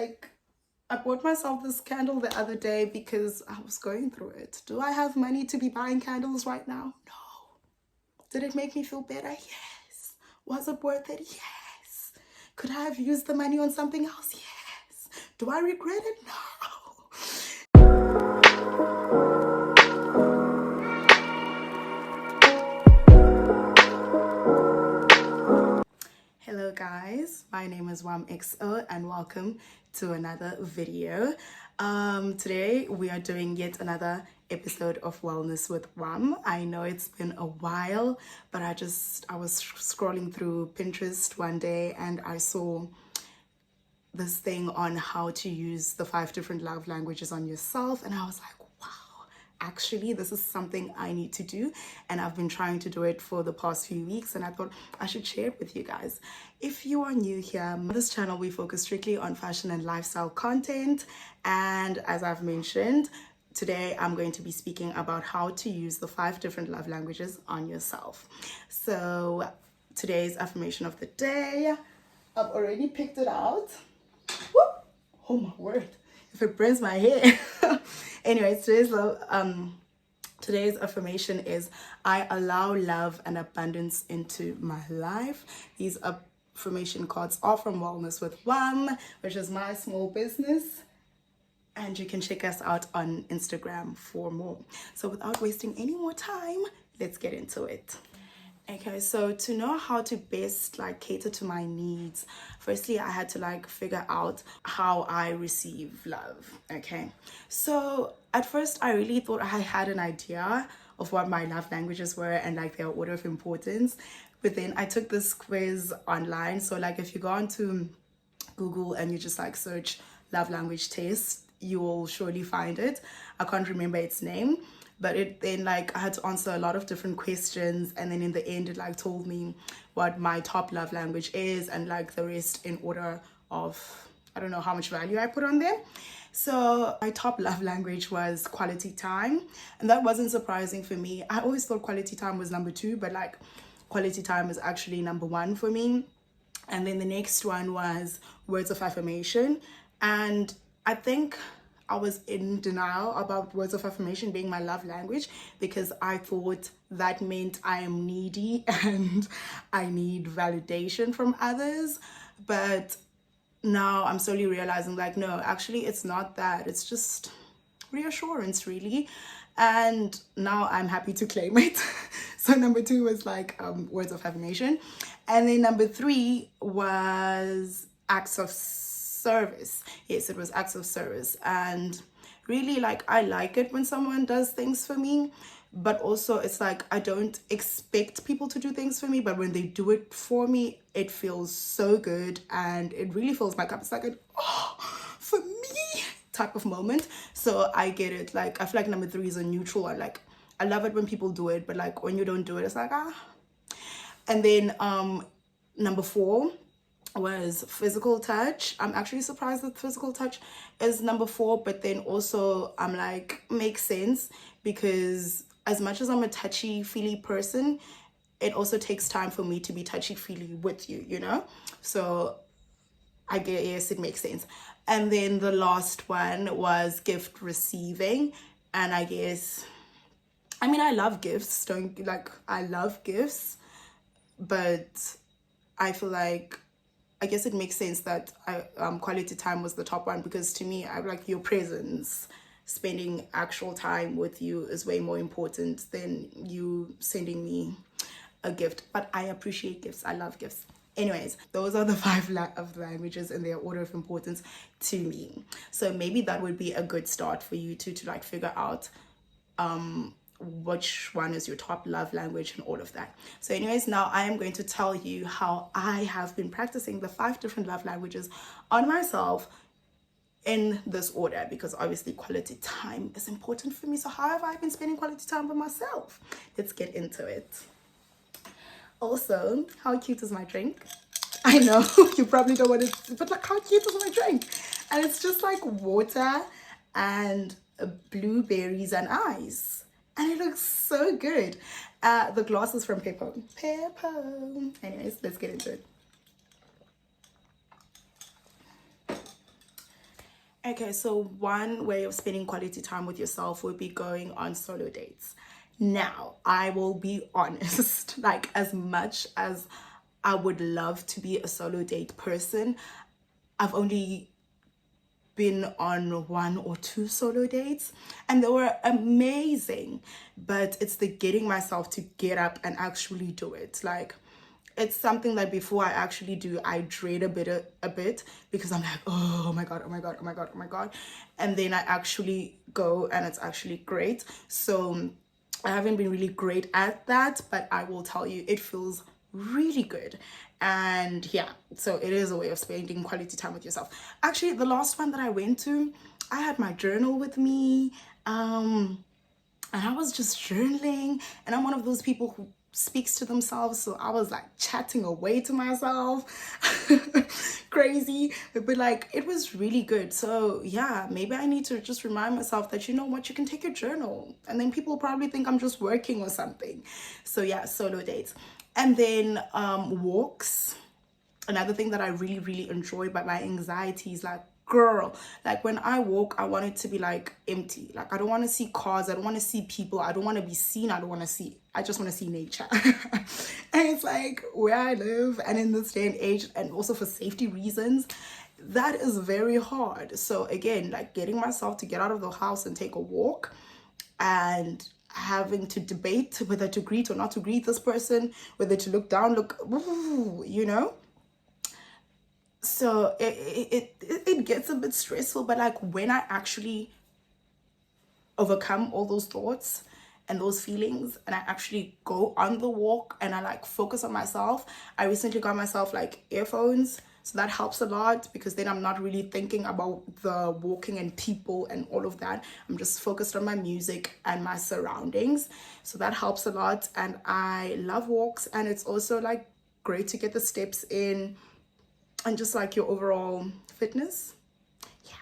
like, I bought myself this candle the other day because I was going through it. Do I have money to be buying candles right now? No. Did it make me feel better? Yes. Was it worth it? Yes. Could I have used the money on something else? Yes. Do I regret it? No. Hello guys, my name is WamXO and welcome to another video. Today we are doing yet another episode of Wellness with Wam. I know it's been a while, but I was scrolling through Pinterest one day and I saw this thing on how to use the 5 different love languages on yourself, and I was like, wow, actually this is something I need to do, and I've been trying to do it for the past few weeks, and I thought I should share it with you guys. If you are new here, on this channel we focus strictly on fashion and lifestyle content, and as I've mentioned, today I'm going to be speaking about how to use the 5 different love languages on yourself. So today's affirmation of the day, I've already picked it out. Whoop. Oh my word, if it burns my hair. Anyways, today's affirmation is, I allow love and abundance into my life. These affirmation cards are from Wellness with Wam, which is my small business, and you can check us out on Instagram for more. So without wasting any more time, let's get into it. Okay, so to know how to best cater to my needs, firstly I had to figure out how I receive love. Okay, so at first I really thought I had an idea of what my love languages were and their order of importance, but then I took this quiz online. So if you go onto Google and you just search love language test, you will surely find it. I can't remember its name, but I had to answer a lot of different questions, and then in the end it told me what my top love language is, and the rest in order of, I don't know how much value I put on them. So my top love language was quality time, and that wasn't surprising for me. I always thought quality time was number 2, but quality time is actually number 1 for me. And then the next one was words of affirmation, and I think I was in denial about words of affirmation being my love language because I thought that meant I am needy and I need validation from others. But now I'm slowly realizing no, actually it's not that. It's just reassurance, really. And now I'm happy to claim it. So number 2 was words of affirmation, and then number 3 was acts of service. Yes, it was acts of service. And really I like it when someone does things for me, but also it's I don't expect people to do things for me, but when they do it for me, it feels so good and it really fills my cup. It's for me type of moment. So I get it. I feel number 3 is a neutral one. I love it when people do it, but when you don't do it, it's And then number 4 was physical touch. I'm actually surprised that physical touch is number 4, but then also I'm makes sense, because as much as I'm a touchy-feely person, it also takes time for me to be touchy-feely with you, you know? So I guess, yes, it makes sense. And then the last one was gift receiving, and I guess, I love gifts, I love gifts, but I feel I guess it makes sense that quality time was the top one, because to me, I your presence. Spending actual time with you is way more important than you sending me a gift. But I appreciate gifts. I love gifts. Anyways, those are the 5 love languages in their order of importance to me. So maybe that would be a good start for you to figure out which one is your top love language and all of that. So anyways, now I am going to tell you how I have been practicing the 5 different love languages on myself in this order, because obviously quality time is important for me. So how have I been spending quality time with myself? Let's get into it. Also, how cute is my drink? I know you probably don't want it, but how cute is my drink? And it's just water and blueberries and ice, and it looks so good. The glass is from Pepper. Anyways, let's get into it. Okay, so one way of spending quality time with yourself would be going on solo dates. Now, I will be honest, like, as much as I would love to be a solo date person, I've only been on one or two solo dates and they were amazing, but it's the getting myself to get up and actually do it. Like, it's something that before I actually do, I dread a bit because I'm like, oh my god, oh my god, oh my god, oh my god, and then I actually go and it's actually great. So I haven't been really great at that, but I will tell you, it feels really good. And yeah, so it is a way of spending quality time with yourself. Actually, the last one that I went to, I had my journal with me. And I was just journaling, and I'm one of those people who speaks to themselves, so I was like chatting away to myself. Crazy, but like it was really good. So yeah, maybe I need to just remind myself that, you know what, you can take your journal, and then people probably think I'm just working or something. So yeah, solo dates. And then walks. Another thing that I really, really enjoy, but my anxiety is like, girl, like when I walk, I want it to be like empty. Like I don't want to see cars, I don't want to see people, I don't want to be seen, I just want to see nature. And it's like where I live and in this day and age, and also for safety reasons, that is very hard. So again, like getting myself to get out of the house and take a walk, and having to debate whether to greet or not to greet this person, whether to look down, look, ooh, you know. So it gets a bit stressful, but like when I actually overcome all those thoughts and those feelings and I actually go on the walk and I like focus on myself. I recently got myself like earphones, so that helps a lot because then I'm not really thinking about the walking and people and all of that. I'm just focused on my music and my surroundings, so that helps a lot. And I love walks, and it's also like great to get the steps in and just like your overall fitness. Yeah.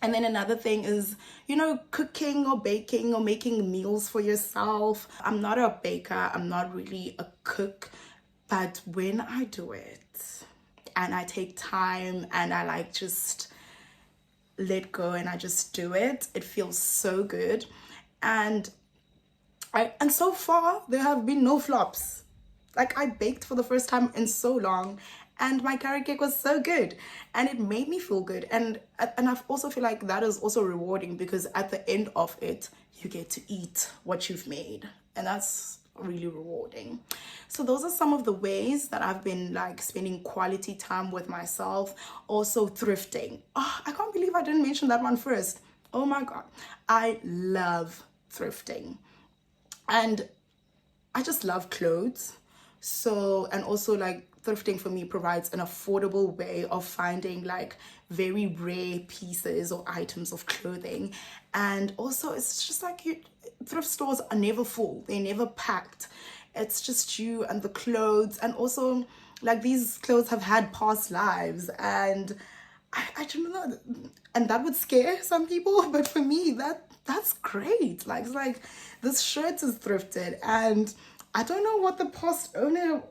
And then another thing is, you know, cooking or baking or making meals for yourself. I'm not a baker, I'm not really a cook, but when I do it and I take time and I like just let go and I just do it, it feels so good. And so far there have been no flops. Like I baked for the first time in so long, and my carrot cake was so good, and it made me feel good. And I also feel like that is also rewarding because at the end of it, you get to eat what you've made, and that's really rewarding. So those are some of the ways that I've been like spending quality time with myself. Also thrifting. Oh, I can't believe I didn't mention that one first. Oh my god, I love thrifting. And I just love clothes. So, and also like thrifting for me provides an affordable way of finding like very rare pieces or items of clothing. And also it's just like thrift stores are never full, they're never packed. It's just you and the clothes. And also like these clothes have had past lives, and I don't know, and that would scare some people, but for me that's great. Like it's like this shirt is thrifted, and I don't know what the past owner,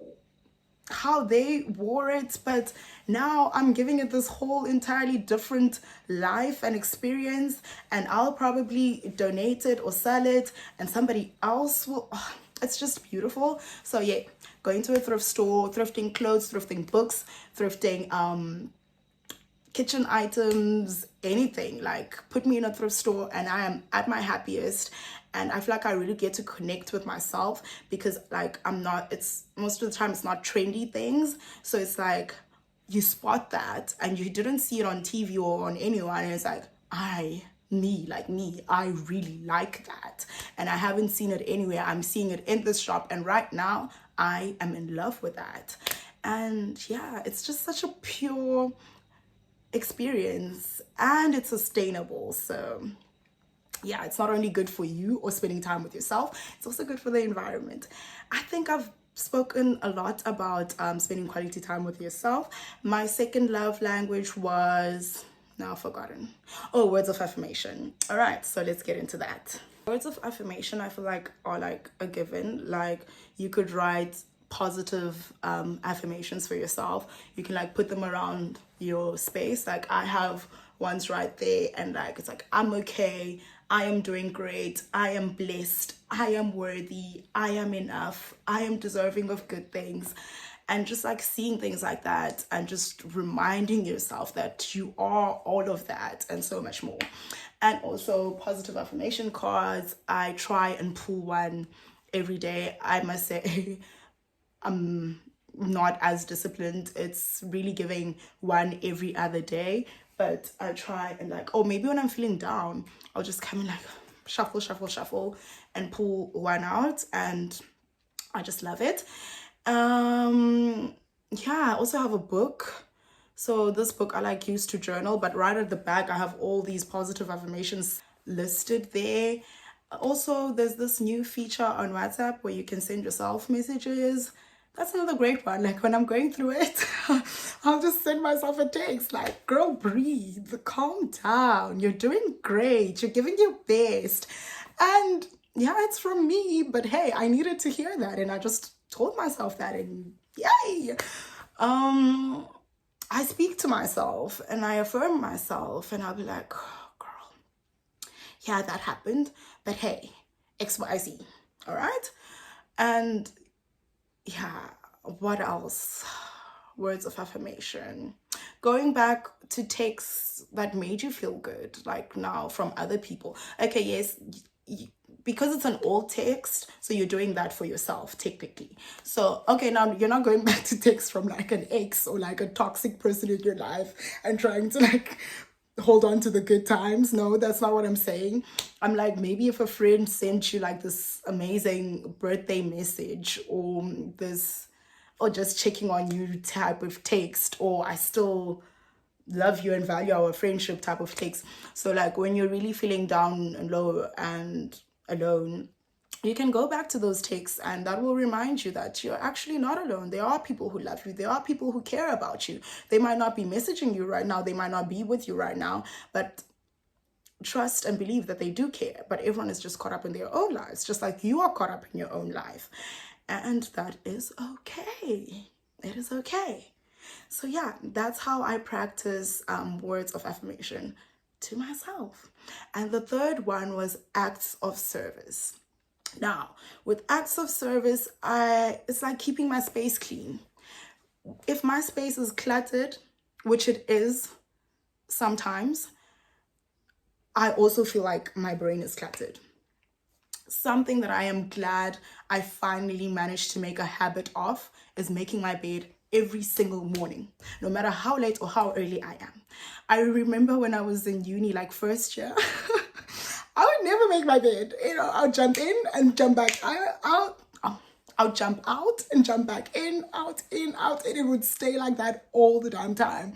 how they wore it, but now I'm giving it this whole entirely different life and experience, and I'll probably donate it or sell it, and somebody else will. Oh, it's just beautiful. So yeah, going to a thrift store, thrifting clothes, thrifting books, thrifting kitchen items, anything. Like put me in a thrift store and I am at my happiest. And I feel like I really get to connect with myself because like it's most of the time it's not trendy things. So it's like you spot that and you didn't see it on TV or on anyone, and it's like, I really like that. And I haven't seen it anywhere. I'm seeing it in this shop, and right now I am in love with that. And yeah, it's just such a pure experience, and it's sustainable. So yeah, it's not only good for you or spending time with yourself, it's also good for the environment. I think I've spoken a lot about spending quality time with yourself. My second love language was, now I've forgotten. Oh, words of affirmation. All right, so let's get into that. Words of affirmation, I feel like, are like a given. Like you could write positive affirmations for yourself. You can like put them around your space. Like I have ones right there, and like it's like, I'm okay, I am doing great, I am blessed, I am worthy, I am enough, I am deserving of good things. And just like seeing things like that and just reminding yourself that you are all of that and so much more. And also positive affirmation cards. I try and pull one every day. I must say, I'm not as disciplined. It's really giving one every other day. But I try and like, oh, maybe when I'm feeling down, I'll just come and like shuffle, shuffle, shuffle and pull one out. And I just love it. Yeah, I also have a book. So this book I like use to journal, but right at the back I have all these positive affirmations listed there. Also, there's this new feature on WhatsApp where you can send yourself messages. That's another great one. Like when I'm going through it, I'll just send myself a text like, girl, breathe, calm down. You're doing great. You're giving your best. And yeah, it's from me, but hey, I needed to hear that. And I just told myself that, and yay. I speak to myself and I affirm myself, and I'll be like, oh, girl, yeah, that happened, but hey, XYZ, all right? And yeah, what else? Words of affirmation. Going back to texts that made you feel good, like now from other people. Okay, yes, because it's an old text, so you're doing that for yourself technically. So okay, now you're not going back to text from like an ex or like a toxic person in your life and trying to like hold on to the good times. No, that's not what I'm saying. I'm like, maybe if a friend sent you like this amazing birthday message, or this, or just checking on you type of text, or I still love you and value our friendship type of text. So like when you're really feeling down and low and alone, you can go back to those texts, and that will remind you that you're actually not alone. There are people who love you. There are people who care about you. They might not be messaging you right now. They might not be with you right now, but trust and believe that they do care. But everyone is just caught up in their own lives, just like you are caught up in your own life. And that is okay. It is okay. So yeah, that's how I practice words of affirmation to myself. And the third one was acts of service. Now, with acts of service, it's like keeping my space clean. If my space is cluttered, which it is sometimes, I also feel like my brain is cluttered. Something that I am glad I finally managed to make a habit of is making my bed every single morning, no matter how late or how early I am. I remember when I was in uni, like first year, I would never make my bed. You know, I'll jump in and jump back out. I'll jump out and jump back in, out, and it would stay like that all the damn time.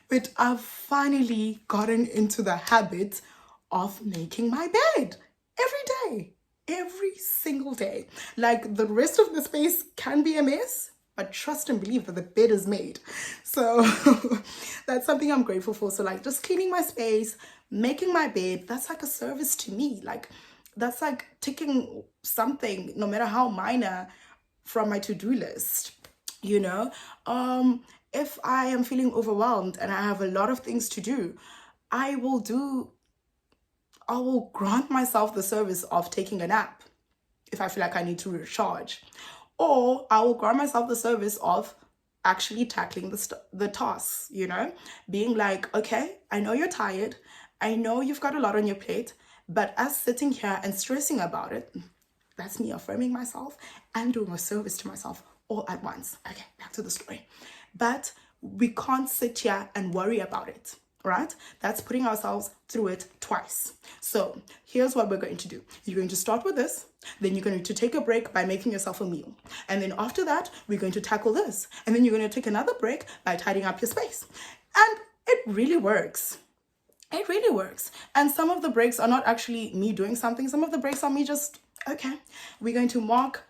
But I've finally gotten into the habit of making my bed every day, every single day. Like the rest of the space can be a mess, but trust and believe that the bed is made. So that's something I'm grateful for. So like just cleaning my space, making my bed, that's like a service to me. Like that's like ticking something, no matter how minor, from my to-do list, you know. If I am feeling overwhelmed and I have a lot of things to do, I will grant myself the service of taking a nap if I feel like I need to recharge. Or I will grant myself the service of actually tackling the tasks, you know, being like, okay, I know you're tired. I know you've got a lot on your plate, but us sitting here and stressing about it, that's me affirming myself and doing a service to myself all at once. Okay, back to the story. But we can't sit here and worry about it, right? That's putting ourselves through it twice. So here's what we're going to do. You're going to start with this, then you're going to take a break by making yourself a meal. And then after that, we're going to tackle this. And then you're going to take another break by tidying up your space. And it really works. It really works. And some of the breaks are not actually me doing something. Some of the breaks are me just, okay, we're going to mark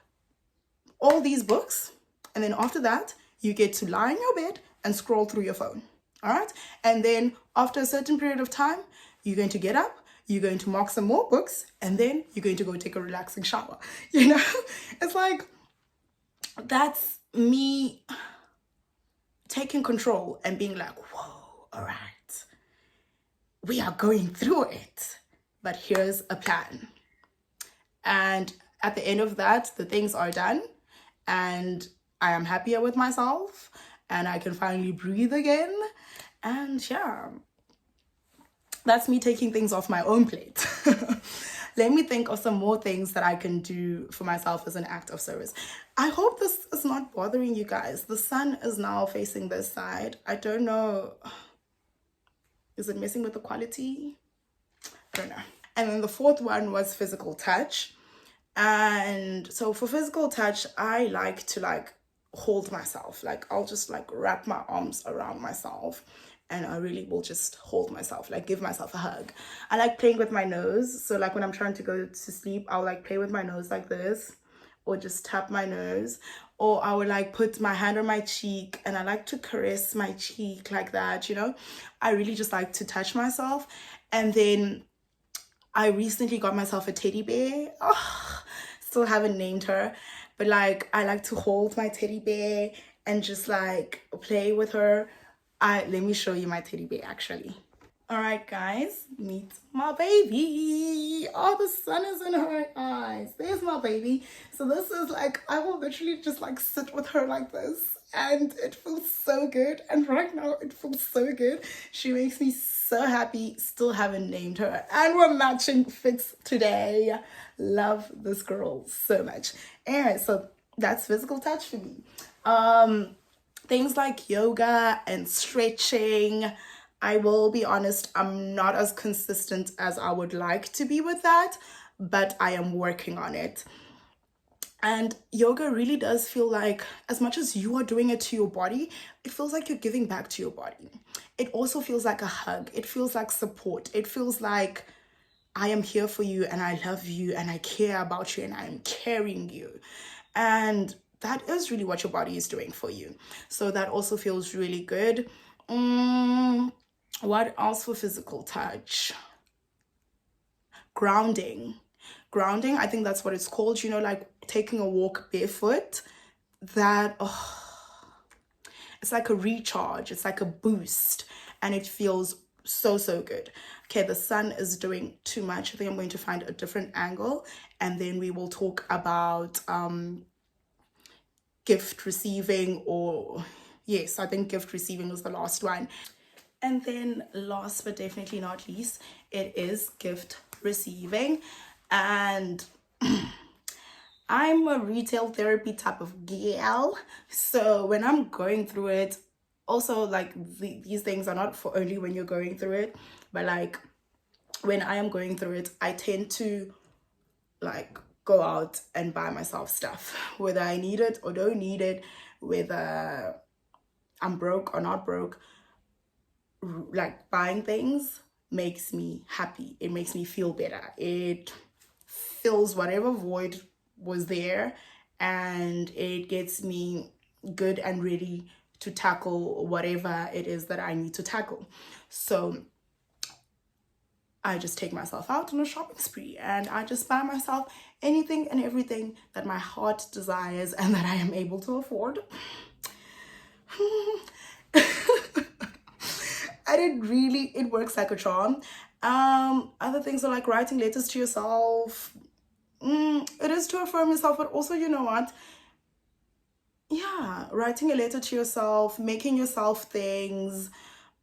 all these books. And then after that, you get to lie in your bed and scroll through your phone. All right. And then after a certain period of time, you're going to get up, you're going to mark some more books, and then you're going to go take a relaxing shower. You know, it's like, that's me taking control and being like, whoa, all right. we are going through it, but here's a plan. And at the end of that, the things are done and I am happier with myself and I can finally breathe again. And yeah, that's me taking things off my own plate. Let me think of some more things that I can do for myself as an act of service. I hope this is not bothering you guys. The sun is now facing this side. I don't know. Is it messing with the quality? I don't know. And then the fourth one was physical touch. And so for physical touch, I like to hold myself. I'll just wrap my arms around myself and I really will just hold myself, give myself a hug. I like playing with my nose. So when I'm trying to go to sleep, I'll play with my nose like this or just tap my nose. Or I would put my hand on my cheek and I like to caress my cheek like that, I really just like to touch myself. And then I recently got myself a teddy bear. Oh, still haven't named her. But I like to hold my teddy bear and just play with her. Let me show you my teddy bear actually. All right, guys, meet my baby. Oh, the sun is in her eyes. There's my baby. So this is I will literally just sit with her like this. And it feels so good. And right now it feels so good. She makes me so happy. Still haven't named her. And we're matching fits today. Love this girl so much. Anyway, so that's physical touch for me. Things like yoga and stretching. I will be honest, I'm not as consistent as I would like to be with that, but I am working on it. And yoga really does feel as much as you are doing it to your body, it feels like you're giving back to your body. It also feels like a hug. It feels like support. It feels like I am here for you and I love you and I care about you and I am carrying you. And that is really what your body is doing for you. So that also feels really good. What else for physical touch? Grounding. Grounding, I think that's what it's called, taking a walk barefoot. That, it's like a recharge. It's like a boost. And it feels so, so good. Okay, the sun is doing too much. I think I'm going to find a different angle. And then we will talk about gift receiving yes, I think gift receiving was the last one. And then last but definitely not least, it is gift receiving. And I'm a retail therapy type of gal. So when I'm going through it, also these things are not for only when you're going through it, but when I am going through it, I tend to go out and buy myself stuff, whether I need it or don't need it, whether I'm broke or not broke. Buying things makes me happy. It makes me feel better. It fills whatever void was there and it gets me good and ready to tackle whatever it is that I need to tackle. So I just take myself out on a shopping spree and I just buy myself anything and everything that my heart desires and that I am able to afford. And it works like a charm. Other things are writing letters to yourself. It is to affirm yourself, but also, you know what? Yeah, writing a letter to yourself, making yourself things.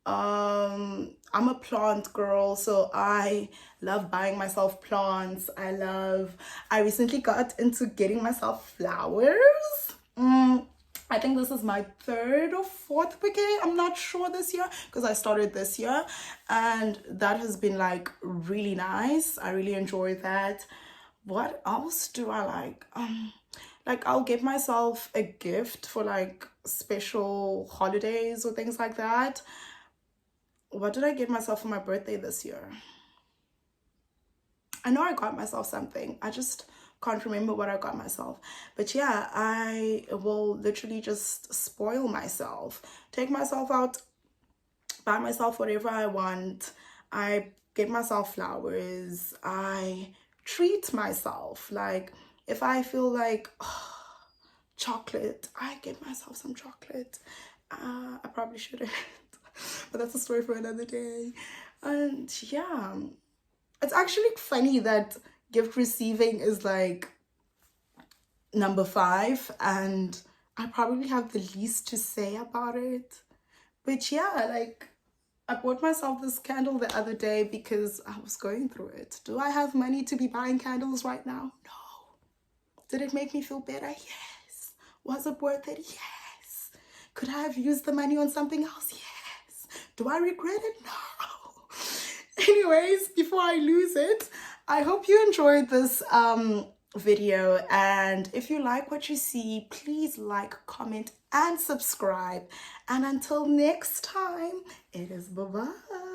I'm a plant girl, so I love buying myself plants. I recently got into getting myself flowers. I think this is my third or fourth bouquet. I'm not sure this year because I started this year and that has been really nice. I really enjoy that. What else do I like? I'll get myself a gift for special holidays or things like that. What did I get myself for my birthday this year? I know I got myself something. I just can't remember what I got myself. But yeah, I will literally just spoil myself. Take myself out, buy myself whatever I want. I get myself flowers. I treat myself. If I feel chocolate, I get myself some chocolate. I probably shouldn't. But that's a story for another day. And yeah, it's actually funny that gift receiving is like number 5, and I probably have the least to say about it. But yeah, like, I bought myself this candle the other day because I was going through it. Do I have money to be buying candles right now? No. Did it make me feel better? Yes. Was it worth it? Yes. Could I have used the money on something else? Yes. Do I regret it? No. Anyways, before I lose it, I hope you enjoyed this video, and if you like what you see, please like, comment, and subscribe. And until next time, it is bye-bye.